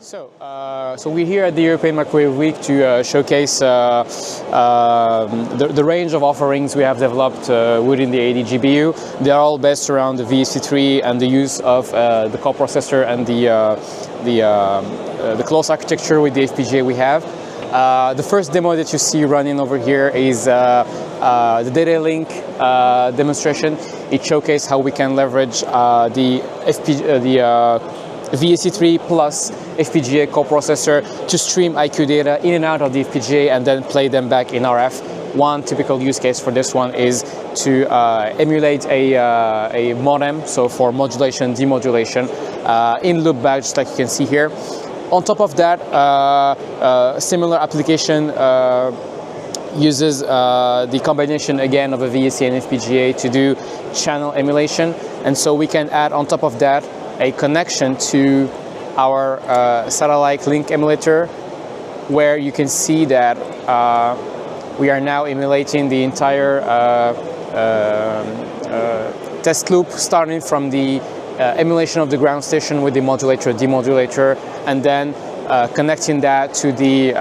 So we're here at the European Microwave Week to showcase the range of offerings we have developed within the AD GPU. They are all based around the VST3 and the use of the coprocessor and the close architecture with the FPGA we have. The first demo that you see running over here is the data link demonstration. It showcases how we can leverage the VST3 plus FPGA coprocessor to stream IQ data in and out of the FPGA and then play them back in RF. One typical use case for this one is to emulate a modem, so for modulation, demodulation, in loop back, just like you can see here. On top of that, similar application uses the combination again of a VST and FPGA to do channel emulation, and so we can add on top of that a connection to our satellite link emulator, where you can see that we are now emulating the entire test loop, starting from the emulation of the ground station with the modulator, demodulator, and then connecting that to the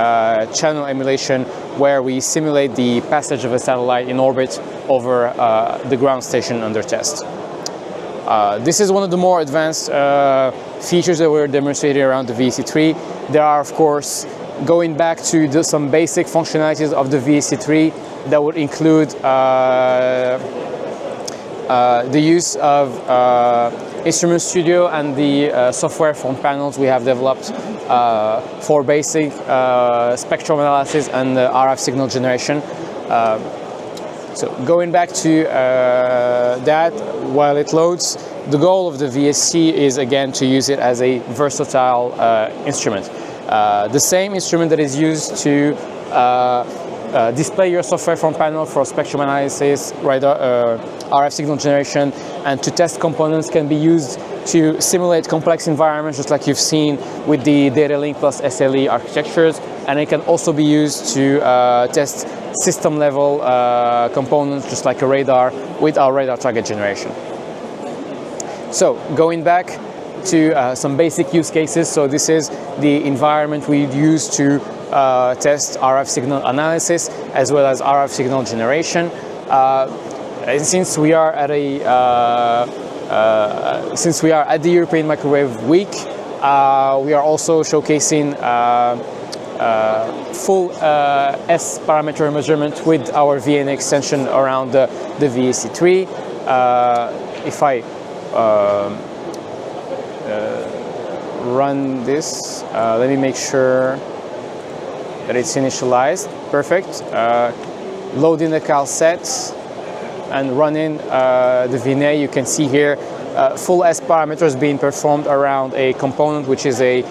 channel emulation, where we simulate the passage of a satellite in orbit over the ground station under test. This is one of the more advanced features that we're demonstrating around the VST3. There are, of course, going back to some basic functionalities of the VST3 that would include the use of Instrument Studio and the software front panels we have developed for basic spectrum analysis and RF signal generation. So going back to that, while it loads, the goal of the VST is again to use it as a versatile instrument. The same instrument that is used to display your software front panel for spectrum analysis, RF signal generation, and to test components can be used to simulate complex environments, just like you've seen with the data link plus SLE architectures, and it can also be used to test system level components, just like a radar with our radar target generation. So going back to some basic use cases, so this is the environment we use to test RF signal analysis as well as RF signal generation. And since we are at the European Microwave Week, we are also showcasing full S parameter measurement with our VNA extension around the VST3. If I run this, let me make sure that it's initialized. Perfect. Loading the cal set and running the VNA. You can see here full S parameters being performed around a component which is a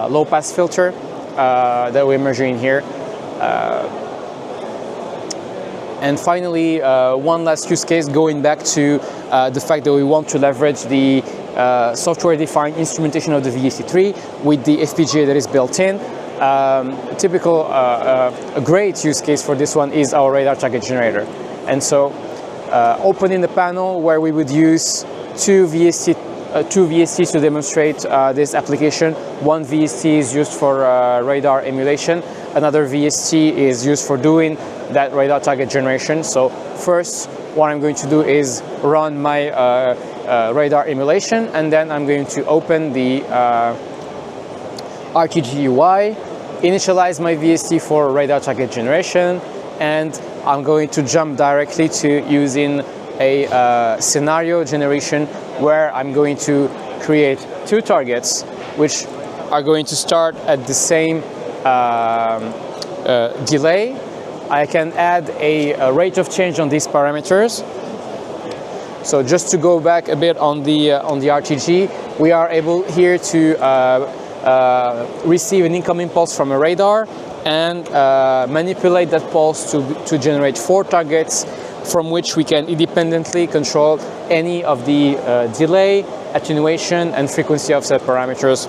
low pass filter that we're measuring here. And finally, one last use case, going back to the fact that we want to leverage the software-defined instrumentation of the VST3 with the FPGA that is built in. A great use case for this one is our radar target generator. And so opening the panel where we would use two VSTs to demonstrate this application. One VST is used for radar emulation. Another VST is used for doing that radar target generation. So first, what I'm going to do is run my radar emulation, and then I'm going to open the RTG UI, initialize my VST for radar target generation, and I'm going to jump directly to using a scenario generation where I'm going to create two targets which are going to start at the same delay. I can add a rate of change on these parameters. So just to go back a bit on the RTG, we are able here to receive an incoming pulse from a radar and manipulate that pulse to generate 4 targets, from which we can independently control any of the delay, attenuation, and frequency offset parameters.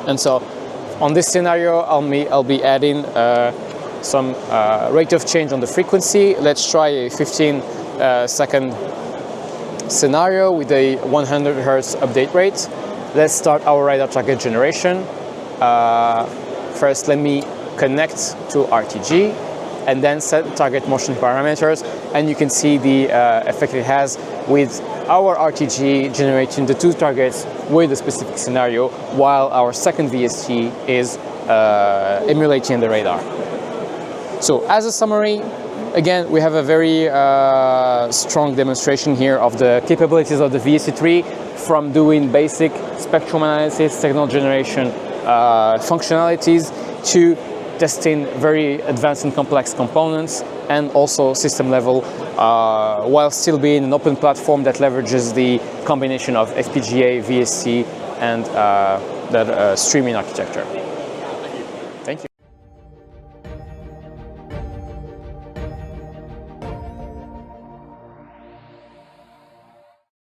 And so on this scenario, I'll be adding some rate of change on the frequency. Let's try a 15-second scenario with a 100 Hz update rate. let's start our radar target generation. First, let me connect to RTG and then set target motion parameters, and you can see the effect it has with our RTG generating the two targets with a specific scenario, while our second VST is emulating the radar. So as a summary, again, we have a very strong demonstration here of the capabilities of the VST3, from doing basic spectrum analysis, signal generation functionalities, to testing very advanced and complex components, and also system level, while still being an open platform that leverages the combination of FPGA, VST, and that streaming architecture.